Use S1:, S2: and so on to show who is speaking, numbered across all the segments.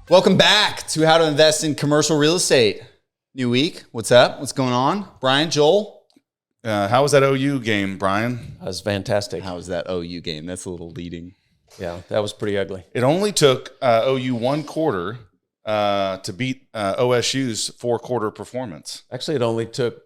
S1: Welcome back to How to Invest in Commercial Real Estate. New week. What's up? What's going on? Brian, Joel?
S2: How was that OU game, Brian?
S3: That was fantastic.
S1: How was that OU game? That's a little leading.
S3: Yeah, that was pretty ugly.
S2: It only took OU one quarter to beat OSU's four-quarter performance.
S3: Actually, it only took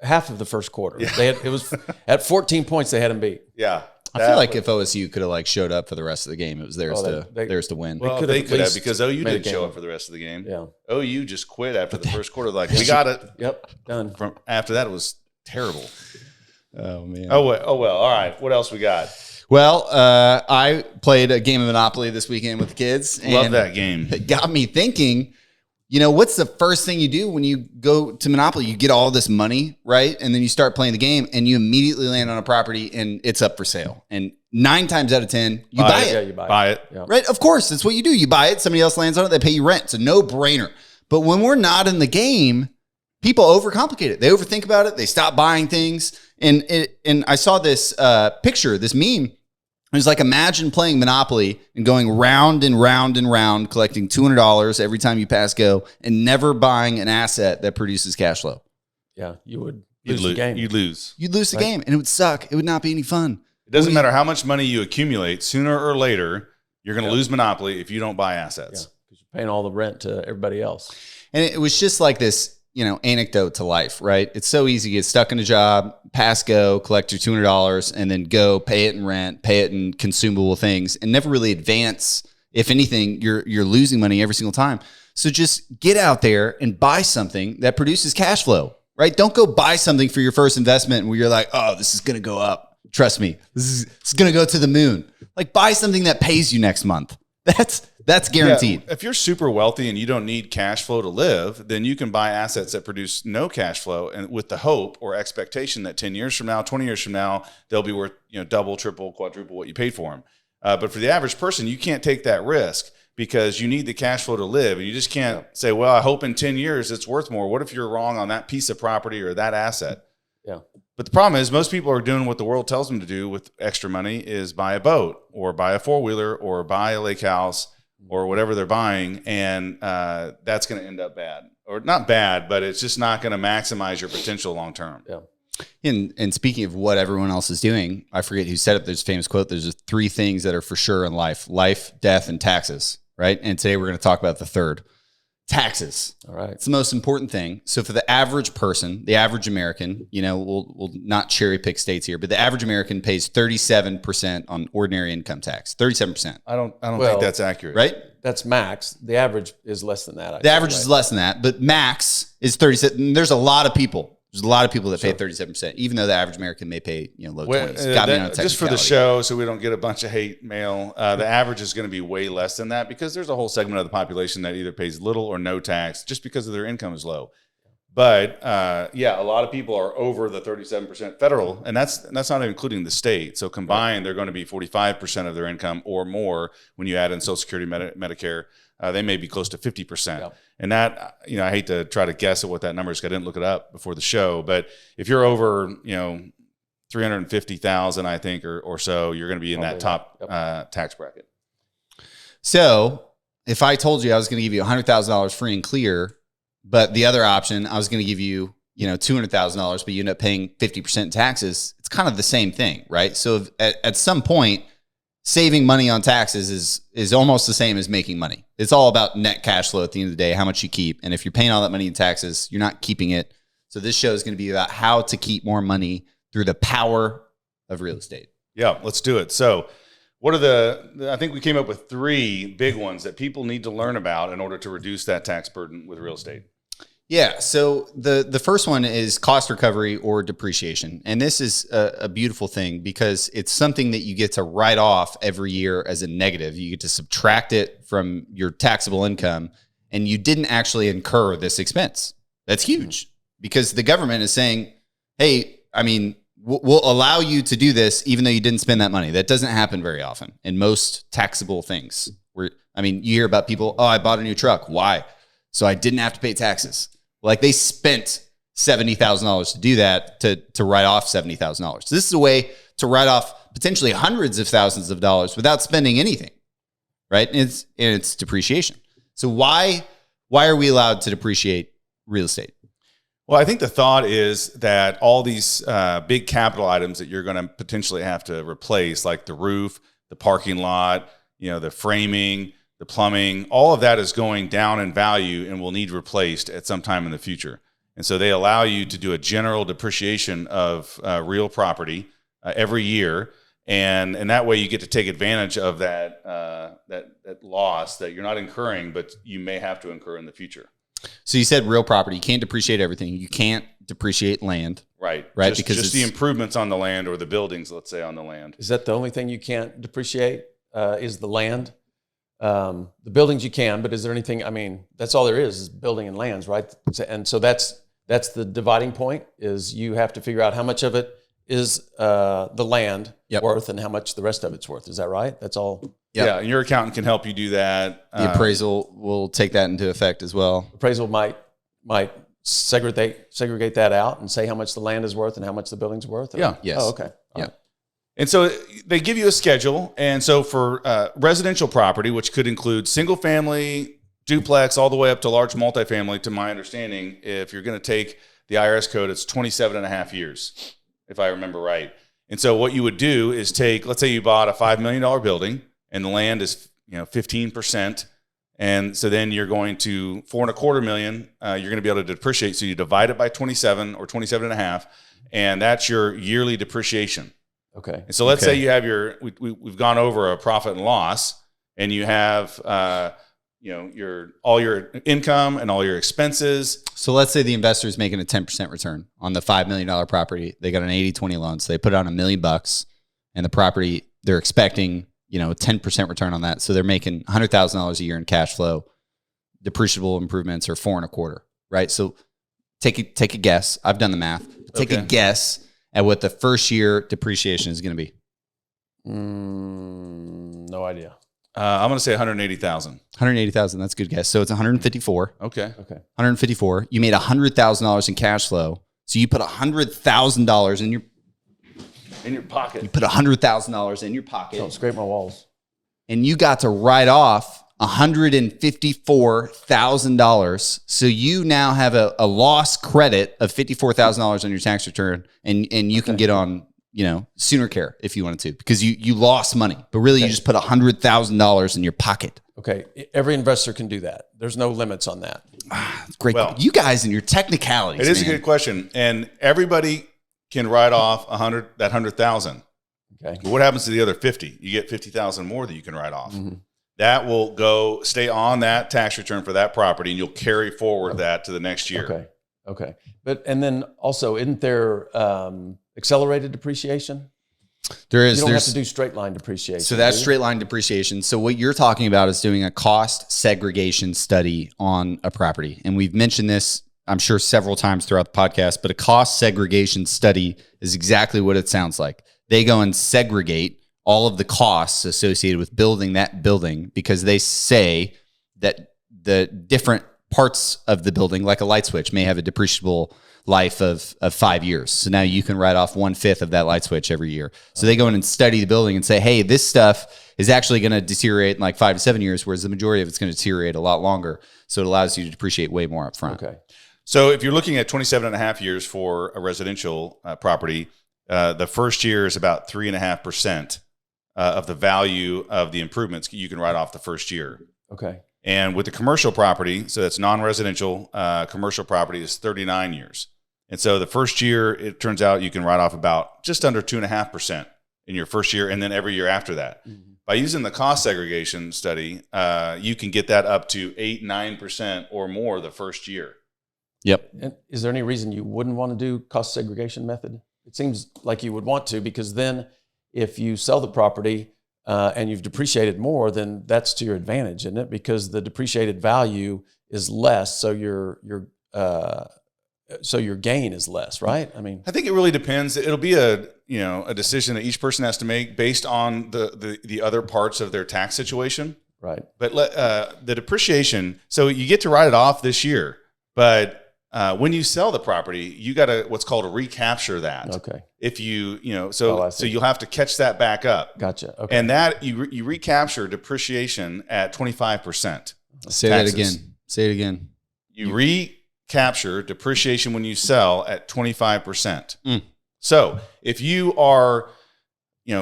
S3: half of the first quarter. Yeah. It was at 14 points they had them beat.
S2: Yeah.
S1: I feel like if OSU could have showed up for the rest of the game, it was theirs to win.
S2: Well, they could have because OU didn't show up for the rest of the game.
S3: Yeah.
S2: OU just quit after the first quarter. Like, we got it.
S3: Yep, done.
S2: From after that, it was terrible.
S1: Oh, man.
S2: Oh, well. All right. What else we got?
S1: Well, I played a game of Monopoly this weekend with the kids.
S2: Love that game.
S1: It got me thinking, what's the first thing you do when you go to Monopoly? You get all this money, right? And then you start playing the game and you immediately land on a property and it's up for sale. And 9 times out of 10, you buy it.
S3: Yeah, you
S2: buy it.
S3: Yeah.
S1: Right? Of course, that's what you do. You buy it. Somebody else lands on it. They pay you rent. It's a no-brainer. But when we're not in the game, people overcomplicate it. They overthink about it. They stop buying things. And I saw this picture, this meme. It was like, imagine playing Monopoly and going round and round and round, collecting $200 every time you pass go and never buying an asset that produces cash flow.
S3: Yeah, you would lose the game.
S2: You'd lose.
S1: You'd lose the game and it would suck. It would not be any fun.
S2: It doesn't matter how much money you accumulate. Sooner or later, you're going to lose Monopoly if you don't buy assets.
S3: Yeah, because you're paying all the rent to everybody else.
S1: And it was just like this, anecdote to life, right? It's so easy to get stuck in a job, pass go, collect your $200, and then go pay it in rent, pay it in consumable things, and never really advance. If anything, you're losing money every single time. So just get out there and buy something that produces cash flow, right? Don't go buy something for your first investment where you're like, oh, this is going to go up. Trust me, it's going to go to the moon. Like, buy something that pays you next month. That's guaranteed.
S2: Yeah, if you're super wealthy and you don't need cash flow to live, then you can buy assets that produce no cash flow, and with the hope or expectation that 10 years from now, 20 years from now, they'll be worth double, triple, quadruple what you paid for them. But for the average person, you can't take that risk because you need the cash flow to live, and you just can't say, well, I hope in 10 years it's worth more. What if you're wrong on that piece of property or that asset?
S3: Yeah.
S2: But the problem is most people are doing what the world tells them to do with extra money is buy a boat or buy a four-wheeler or buy a lake house or whatever they're buying, and that's going to end up bad. Or not bad, but it's just not going to maximize your potential long term.
S3: Yeah.
S1: And speaking of what everyone else is doing, I forget who said it. There's a famous quote. There's 3 things that are for sure in life: life, death, and taxes, right? And today we're going to talk about the third. Taxes.
S3: All right.
S1: It's the most important thing. So for the average person, the average American, we'll not cherry pick states here, but the average American pays 37% on ordinary income tax. 37%.
S2: I don't think that's accurate.
S1: Right?
S3: That's max. The average is less than that.
S1: The average is less than that, but max is 37. There's a lot of people. There's a lot of people that pay 37%, even though the average American may pay low 20s.
S2: Just for the show, so we don't get a bunch of hate mail, the average is going to be way less than that because there's a whole segment of the population that either pays little or no tax just because of their income is low. But a lot of people are over the 37% federal, and that's not including the state. So combined, they're going to be 45% of their income or more when you add in Social Security, Medicare. They may be close to 50%. Yep. And that, I hate to try to guess at what that number is. I didn't look it up before the show. But if you're over, 350,000, I think, or so, you're going to be in that top tax bracket.
S1: So if I told you I was going to give you $100,000 free and clear, but the other option, I was going to give you, $200,000, but you end up paying 50% taxes, it's kind of the same thing, right? So at some point, saving money on taxes is almost the same as making money. It's all about net cash flow at the end of the day, how much you keep. And if you're paying all that money in taxes, you're not keeping it. So this show is going to be about how to keep more money through the power of real estate.
S2: Yeah, let's do it. So what are I think we came up with 3 big ones that people need to learn about in order to reduce that tax burden with real estate.
S1: Yeah. So the first one is cost recovery or depreciation. And this is a beautiful thing because it's something that you get to write off every year as a negative. You get to subtract it from your taxable income, and you didn't actually incur this expense. That's huge because the government is saying, hey, we'll allow you to do this even though you didn't spend that money. That doesn't happen very often in most taxable things. You hear about people, oh, I bought a new truck. Why? So I didn't have to pay taxes. Like, they spent $70,000 to do that, to write off $70,000. So this is a way to write off potentially hundreds of thousands of dollars without spending anything. right? And it's depreciation. So why are we allowed to depreciate real estate?
S2: Well, I think the thought is that all these big capital items that you're going to potentially have to replace, like the roof, the parking lot, the framing, the plumbing, all of that is going down in value and will need replaced at some time in the future. And so they allow you to do a general depreciation of real property every year. And that way you get to take advantage of that loss that you're not incurring, but you may have to incur in the future.
S1: So you said real property. You can't depreciate everything. You can't depreciate land.
S2: Right.
S1: Because
S2: just the improvements on the land or the buildings, let's say, on the land.
S3: Is that the only thing you can't depreciate is the land? The buildings you can, but is there anything, that's all there is building and lands, right? And so that's the dividing point, is you have to figure out how much of it is the land worth and how much the rest of it's worth. Is that right? That's all.
S1: Yep.
S2: Yeah, and your accountant can help you do that.
S1: The appraisal will take that into effect as well.
S3: Appraisal might segregate that out and say how much the land is worth and how much the building's worth.
S2: Yeah.
S1: Yes.
S3: Oh, okay.
S1: Yeah.
S3: Right.
S2: And so they give you a schedule. And so for residential property, which could include single family, duplex, all the way up to large multifamily, to my understanding, if you're going to take the IRS code, it's 27 and a half years, if I remember right. And so what you would do is take, let's say you bought a $5 million building and the land is 15%. And so then you're going to $4.25 million, you're going to be able to depreciate. So you divide it by 27 or 27 and a half, and that's your yearly depreciation.
S3: Okay.
S2: And so let's say you have we've gone over a profit and loss, and you have all your income and all your expenses.
S1: So let's say the investor is making a 10% return on the $5 million property. They got an 80-20 loan. So they put on $1 million and the property, they're expecting, a 10% return on that. So they're making $100,000 a year in cash flow. Depreciable improvements are 4.25, right? So take a guess. I've done the math. Take a guess at what the first year depreciation is going to be.
S3: No idea.
S2: I'm going to say 180,000.
S1: 180,000. That's a good guess. So it's 154.
S2: Okay.
S1: 154. You made $100,000 in cash flow. So you put $100,000 in your
S2: pocket.
S1: You put $100,000 in your pocket.
S3: Don't scrape my walls.
S1: And you got to write off $154,000. So you now have a loss credit of $54,000 on your tax return, and you can get on, sooner care if you wanted to, because you lost money, but really you just put $100,000 in your pocket.
S3: Okay. Every investor can do that. There's no limits on that.
S1: That's great. Well, you guys and your technicalities.
S2: It is a good question. And everybody can write off that 100,000.
S3: Okay.
S2: But what happens to the other 50? You get 50,000 more that you can write off. Mm-hmm. That will stay on that tax return for that property, and you'll carry forward that to the next year.
S3: Okay. And then also, isn't there accelerated depreciation?
S1: There is.
S3: You don't have to do straight line depreciation.
S1: So that's straight line depreciation. So what you're talking about is doing a cost segregation study on a property. And we've mentioned this, I'm sure, several times throughout the podcast, but a cost segregation study is exactly what it sounds like. They go and segregate all of the costs associated with building that building, because they say that the different parts of the building, like a light switch, may have a depreciable life of 5 years. So now you can write off 1/5 of that light switch every year. So they go in and study the building and say, hey, this stuff is actually going to deteriorate in like 5 to 7 years, whereas the majority of it's going to deteriorate a lot longer. So it allows you to depreciate way more up front.
S3: Okay.
S2: So if you're looking at 27 and a half years for a residential property, the first year is about 3.5% of the value of the improvements you can write off the first year.
S3: Okay.
S2: And with the commercial property, so that's non-residential, commercial property is 39 years. And so the first year, it turns out you can write off about just under 2.5% in your first year, and then every year after that. Mm-hmm. By using the cost segregation study, you can get that up to 8-9% or more the first year.
S1: Yep.
S3: And is there any reason you wouldn't want to do cost segregation method? It seems like you would want to, because then if you sell the property and you've depreciated more, then that's to your advantage, isn't it? Because the depreciated value is less, so your gain is less, right? I mean,
S2: I think it really depends. It'll be a decision that each person has to make based on the other parts of their tax situation.
S3: Right.
S2: But the depreciation, so you get to write it off this year, but when you sell the property, you got to what's called a recapture that.
S3: Okay.
S2: If so
S3: see.
S2: you'll have to catch that back up.
S3: Gotcha. Okay.
S2: And that you recapture depreciation at 25%.
S1: Say that again. Say it again.
S2: You recapture depreciation when you sell at 25%. So if you are,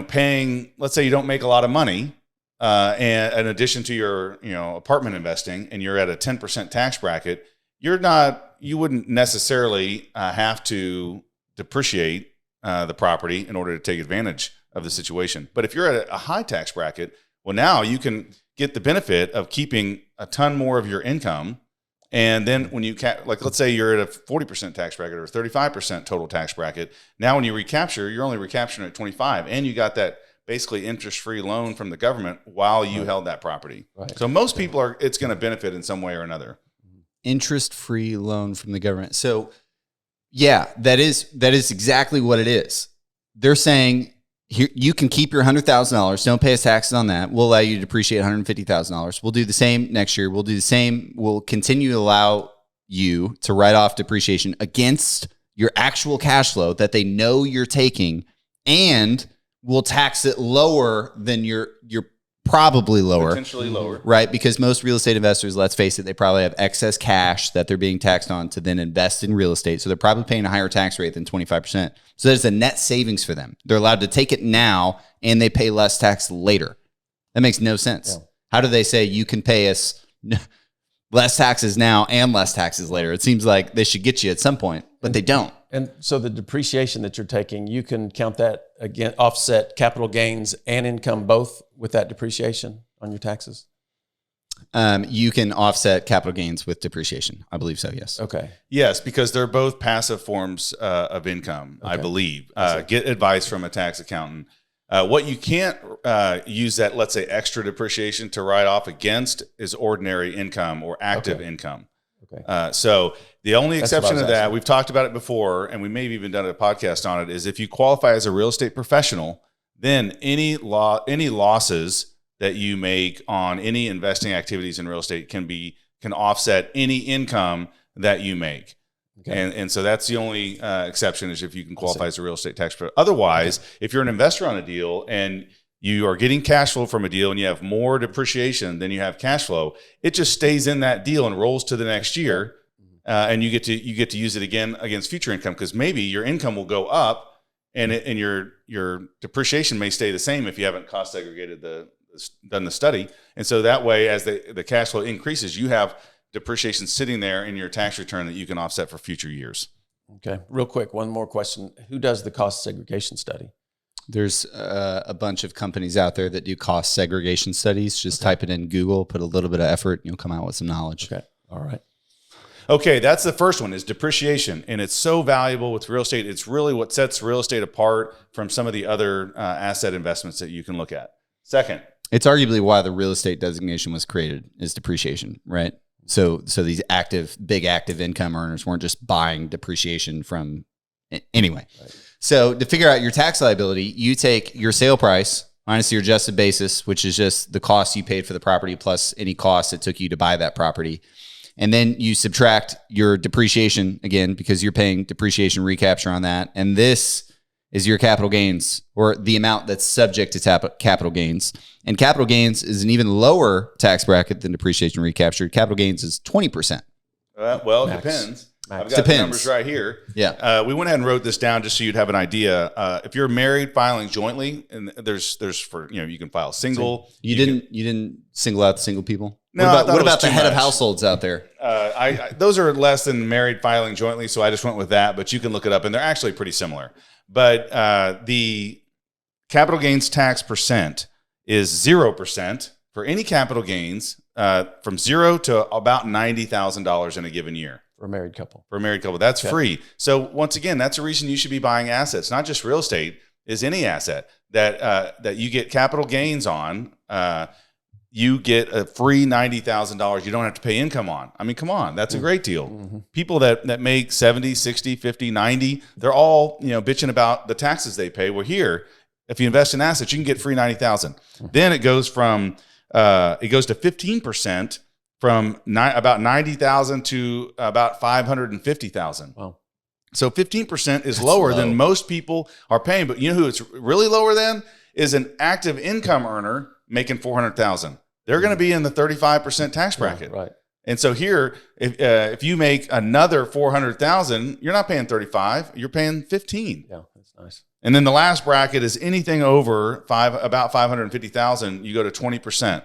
S2: paying, let's say you don't make a lot of money, and in addition to your, apartment investing, and you're at a 10% tax bracket, you wouldn't necessarily have to depreciate the property in order to take advantage of the situation. But if you're at a high tax bracket, well, now you can get the benefit of keeping a ton more of your income. And then when you, let's say you're at a 40% tax bracket or 35% total tax bracket. Now, when you recapture, you're only recapturing at 25, and you got that basically interest-free loan from the government while you held that property. Right. So most people it's going to benefit in some way or another.
S1: Interest-free loan from the government. So yeah, that is exactly what it is. They're saying, here, you can keep your $100,000. Don't pay us taxes on that. We'll allow you to depreciate $150,000. We'll do the same next year. We'll do the same. We'll continue to allow you to write off depreciation against your actual cash flow that they know you're taking, and we'll tax it lower than you're probably lower.
S2: Potentially lower.
S1: Right? Because most real estate investors, let's face it, they probably have excess cash that they're being taxed on to then invest in real estate. So they're probably paying a higher tax rate than 25%. So there's a net savings for them. They're allowed to take it now and they pay less tax later. That makes no sense. Yeah. How do they say you can pay us less taxes now and less taxes later? It seems like they should get you at some point, but they don't.
S3: And so the depreciation that you're taking, you can count that again, offset capital gains and income both with that depreciation on your taxes?
S1: You can offset capital gains with depreciation. I believe so, yes.
S3: Okay.
S2: Yes, because they're both passive forms of income, I believe. Get advice from a tax accountant. What you can't use that, let's say, extra depreciation to write off against is ordinary income or active income. Okay. So the only exception to that, we've talked about it before, and we may have even done a podcast on it, is if you qualify as a real estate professional, then any losses that you make on any investing activities in real estate can offset any income that you make. Okay. And so that's the only exception, is if you can qualify as a real estate tax professional. Otherwise, if you're an investor on a deal and you are getting cash flow from a deal and you have more depreciation than you have cash flow, it just stays in that deal and rolls to the next year, and you get to use it again against future income, because maybe your income will go up and your depreciation may stay the same if you haven't cost segregated done the study. And so that way, as the cash flow increases, you have depreciation sitting there in your tax return that you can offset for future years.
S3: Okay. Real quick, one more question. Who does the cost segregation study?
S1: There's a bunch of companies out there that do cost segregation studies. Just type it in Google, put a little bit of effort, and you'll come out with some knowledge.
S3: Okay. All right.
S2: Okay, that's the first one, is depreciation. And it's so valuable with real estate. It's really what sets real estate apart from some of the other asset investments that you can look at. Second.
S1: It's arguably why the real estate designation was created, is depreciation, right? So these big active income earners weren't just buying depreciation from anyway. Right. So to figure out your tax liability, you take your sale price minus your adjusted basis, which is just the cost you paid for the property plus any cost it took you to buy that property. And then you subtract your depreciation again, because you're paying depreciation recapture on that. And this is your capital gains, or the amount that's subject to capital gains. And capital gains is an even lower tax bracket than depreciation recapture. Capital gains is 20%.
S2: Well, it depends. I've got the numbers right here.
S1: Yeah.
S2: We went ahead and wrote this down just so you'd have an idea. If you're married filing jointly, and there's for, you can file single.
S1: You didn't single out the single people?
S2: No.
S1: What about the head of households out there?
S2: Those are less than married filing jointly, so I just went with that, but you can look it up, and they're actually pretty similar. But the capital gains tax percent is 0% for any capital gains from 0 to about $90,000 in a given year.
S3: For a married couple.
S2: That's free. So once again, that's a reason you should be buying assets, not just real estate, is any asset that you get capital gains on. You get a free $90,000 you don't have to pay income on. I mean, come on, that's a great deal. Mm-hmm. People that make 70, 60, 50, 90, they're all, bitching about the taxes they pay. Well, here, if you invest in assets, you can get free $90,000. Mm-hmm. Then it goes to 15% from about 90,000 to about 550,000.
S3: Wow.
S2: So 15% is lower than most people are paying. But you know who it's really lower than is an active income earner making 400,000. They're going to be in the 35% tax bracket.
S3: Right.
S2: And so here, if you make another 400,000, you're not paying 35, you're paying 15.
S3: Yeah, that's nice.
S2: And then the last bracket is anything over about 550,000, you go to 20%.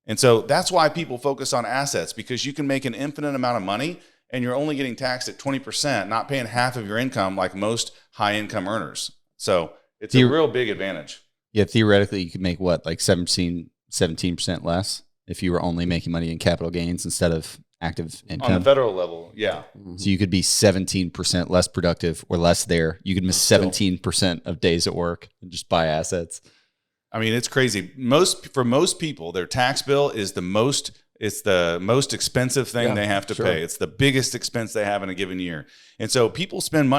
S2: And so that's why people focus on assets, because you can make an infinite amount of money and you're only getting taxed at 20%, not paying half of your income like most high income earners. So it's a real big advantage.
S1: Yeah, theoretically, you could make what, like 17% less if you were only making money in capital gains instead of active income.
S2: On the federal level, yeah.
S1: So you could be 17% less productive or less there. You could miss 17% of days at work and just buy assets.
S2: I mean, it's crazy. For most people, their tax bill is the most expensive thing they have to pay. It's the biggest expense they have in a given year. And so people spend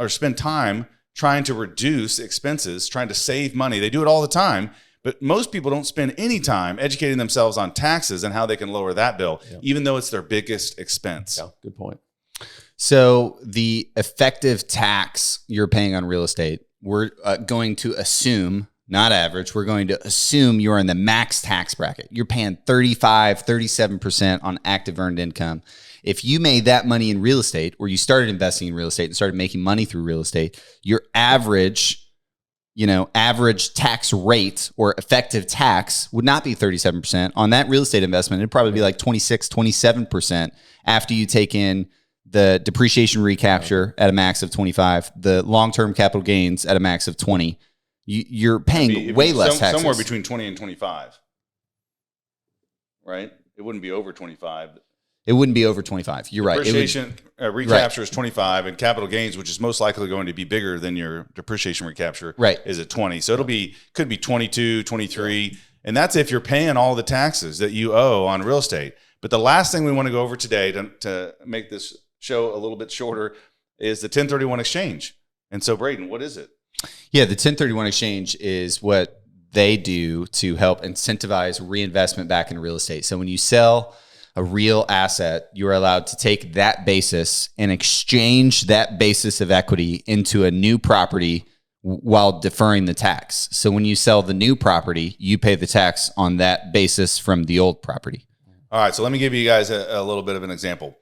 S2: spend time trying to reduce expenses, trying to save money. They do it all the time, but most people don't spend any time educating themselves on taxes and how they can lower that bill, even though it's their biggest expense.
S3: Yeah, good point.
S1: So the effective tax you're paying on real estate, we're going to assume, not average, we're going to assume you're in the max tax bracket. You're paying 35, 37% on active earned income. If you made that money in real estate, or you started investing in real estate and started making money through real estate, your average tax rate or effective tax would not be 37%. On that real estate investment, it'd probably be like 26, 27% after you take in the depreciation recapture at a max of 25, the long-term capital gains at a max of 20. You're paying way less taxes.
S2: Somewhere between 20 and 25, right? It wouldn't be over 25.
S1: It wouldn't be over 25. You're right.
S2: Depreciation recapture is 25, and capital gains, which is most likely going to be bigger than your depreciation recapture, is at 20. So could be 22, 23, and that's if you're paying all the taxes that you owe on real estate. But the last thing we want to go over today to make this show a little bit shorter is the 1031 exchange. And so, Braden, what is it?
S1: Yeah, the 1031 exchange is what they do to help incentivize reinvestment back in real estate. So when you sell a real asset, you're allowed to take that basis and exchange that basis of equity into a new property while deferring the tax. So when you sell the new property, you pay the tax on that basis from the old property.
S2: All right, so let me give you guys a little bit of an example.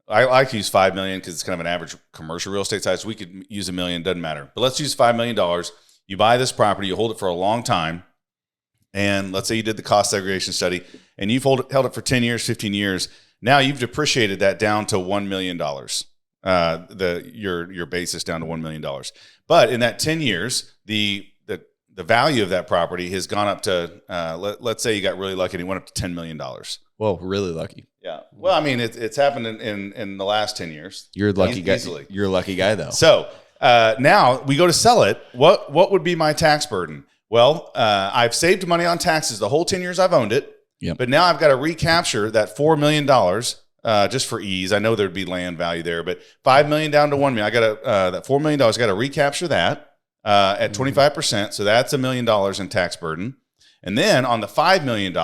S2: I like to use $5 million because it's kind of an average commercial real estate size. We could use $1 million, doesn't matter. But let's use $5 million. You buy this property, you hold it for a long time. And let's say you did the cost segregation study and you've held it for 10 years, 15 years. Now you've depreciated that down to $1 million, your basis down to $1 million. But in that 10 years, the value of that property has gone up to, let's say you got really lucky and it went up to $10 million.
S1: Whoa, really lucky.
S2: Yeah. Well, I mean, it's happened in the last 10 years.
S1: You're a lucky guy.
S2: Easily.
S1: You're a lucky guy, though.
S2: So now we go to sell it. What would be my tax burden? Well, I've saved money on taxes the whole 10 years I've owned it.
S1: Yep.
S2: But now I've got to recapture that $4 million just for ease. I know there'd be land value there, but $5 million down to $1 million. I got that $4 million. I got to recapture that at 25%. So that's $1 million in tax burden. And then on the $5 million,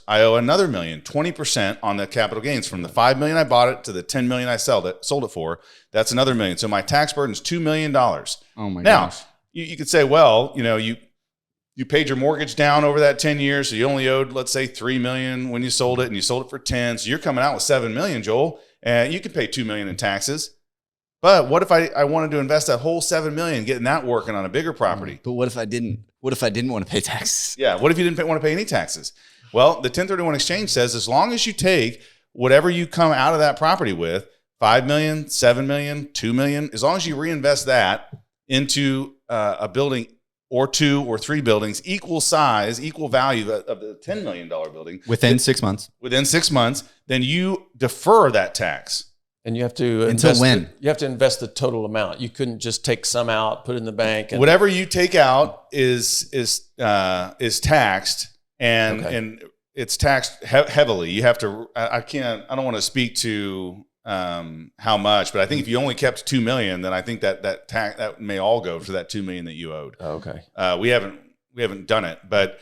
S2: I owe another $1 million, 20% on the capital gains from the $5 million I bought it to the $10 million I sold it for. That's another $1 million. So my tax burden is $2 million.
S1: Oh my
S2: gosh. Now, you could say, well, you paid your mortgage down over that 10 years. So you only owed, let's say, $3 million when you sold it, and you sold it for 10. So you're coming out with $7 million, Joel, and you can pay $2 million in taxes. But what if I wanted to invest that whole $7 million, getting that working on a bigger property?
S1: But what if I didn't? What if I didn't want to pay taxes?
S2: Yeah. What if you didn't want to pay any taxes? Well, the 1031 exchange says as long as you take whatever you come out of that property with, $5 million, $7 million, $2 million, as long as you reinvest that into a building or 2 or 3 buildings, equal size, equal value of the $10 million building.
S1: Within 6 months.
S2: Within 6 months, then you defer that tax.
S3: And you have to
S1: until when?
S3: You have to invest the total amount. You couldn't just take some out, put it in the bank. And
S2: whatever you take out is taxed, and it's taxed heavily. You have to. I don't want to speak to how much, but I think if you only kept $2 million, then I think that may all go to that $2 million that you owed.
S3: Oh, okay.
S2: We haven't done it, but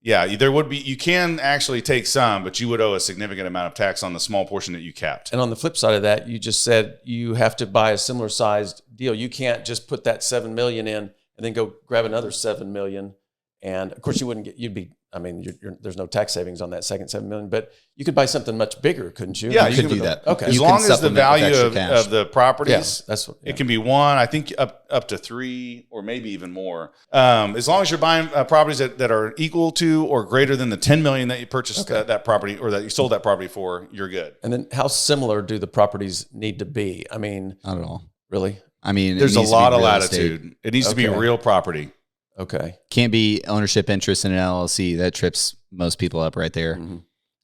S2: Yeah, there would be. You can actually take some, but you would owe a significant amount of tax on the small portion that you kept.
S3: And on the flip side of that, you just said you have to buy a similar sized deal. You can't just put that $7 million in and then go grab another $7 million. And of course, you wouldn't get. You'd be. I mean, there's no tax savings on that second $7 million, but you could buy something much bigger, couldn't you?
S1: Yeah, you could do that.
S3: Okay,
S2: As
S1: You
S2: long
S1: can
S2: as the
S1: supplement with
S2: value
S1: extra
S2: of the properties,
S3: that's what.
S2: it can be one. I think up to 3 or maybe even more. As long as you're buying properties that are equal to or greater than the $10 million that you purchased that property or that you sold that property for, you're good.
S3: And then, how similar do the properties need to be? I mean,
S1: Not at all.
S3: really?
S1: I mean,
S2: There's a
S1: it needs to be
S2: lot of
S1: real
S2: latitude.
S1: estate.
S2: It needs to be
S3: Okay.
S2: real property.
S3: Okay.
S1: Can't be ownership interest in an LLC. That trips most people up right there.
S3: Mm-hmm.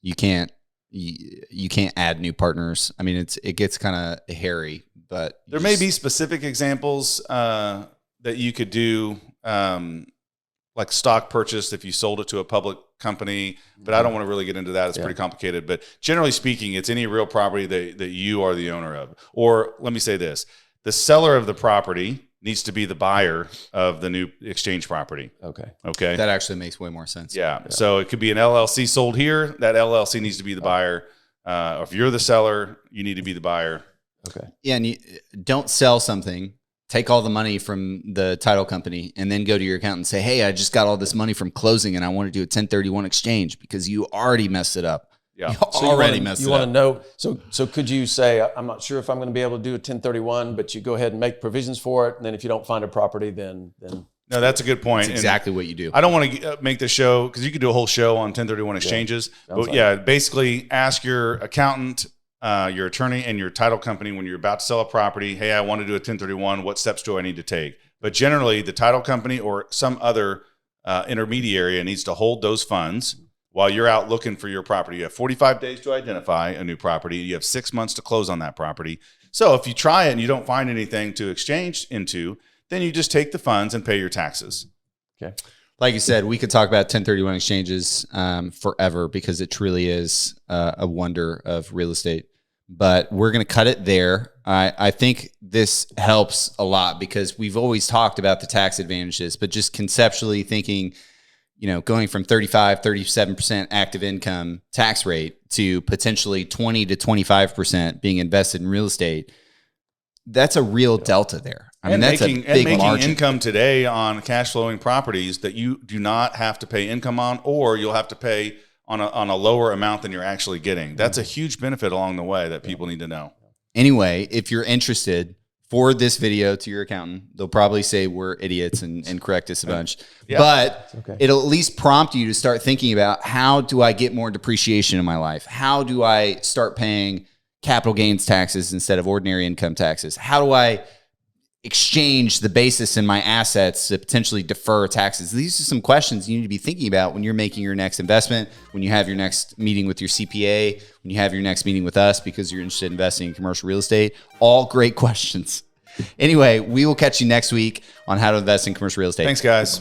S1: You can't add new partners. I mean, it gets kind of hairy, but
S2: There may be specific examples that you could do, like stock purchase if you sold it to a public company, but I don't want to really get into that. It's pretty complicated. But generally speaking, it's any real property that you are the owner of. Or let me say this, the seller of the property needs to be the buyer of the new exchange property.
S3: Okay.
S2: Okay.
S1: that actually makes way more sense.
S2: Yeah. So it could be an LLC sold here. That LLC needs to be the buyer. If you're the seller, you need to be the buyer.
S3: Okay.
S1: Yeah, and you don't sell something, take all the money from the title company, and then go to your accountant and say, hey, I just got all this money from closing and I want to do a 1031 exchange, because you already messed it up.
S2: Yeah.
S1: You
S3: So
S1: already messed it
S3: You want
S1: up.
S3: to know? So could you say, I'm not sure if I'm going to be able to do a 1031, but you go ahead and make provisions for it, and then if you don't find a property, then
S2: No, that's a good point.
S1: That's exactly what you do.
S2: I don't want to make the show, because you could do a whole show on 1031 exchanges.
S3: Sounds
S2: But yeah, basically ask your accountant, your attorney, and your title company when you're about to sell a property, hey, I want to do a 1031. What steps do I need to take? But generally, the title company or some other intermediary needs to hold those funds while you're out looking for your property. You have 45 days to identify a new property. You have 6 months to close on that property. So if you try it and you don't find anything to exchange into, then you just take the funds and pay your taxes.
S3: okay.
S1: Like you said, we could talk about 1031 exchanges forever, because it truly is a wonder of real estate. But we're going to cut it there. I think this helps a lot, because we've always talked about the tax advantages, but just conceptually thinking, going from 37% active income tax rate to potentially 20 to 25% being invested in real estate, that's a real delta there. I mean, that's a big margin.
S2: Income today on cash flowing properties that you do not have to pay income on, or you'll have to pay on a lower amount than you're actually getting. That's a huge benefit along the way that people need to know.
S1: Anyway, if you're interested, forward this video to your accountant. They'll probably say we're idiots and correct us a bunch.
S2: Yeah.
S1: But
S3: Okay.
S1: it'll at least prompt you to start thinking about, how do I get more depreciation in my life? How do I start paying capital gains taxes instead of ordinary income taxes? How do I exchange the basis in my assets to potentially defer taxes? These are some questions you need to be thinking about when you're making your next investment, when you have your next meeting with your CPA, when you have your next meeting with us because you're interested in investing in commercial real estate. All great questions. Anyway, we will catch you next week on how to invest in commercial real estate.
S2: Thanks, guys.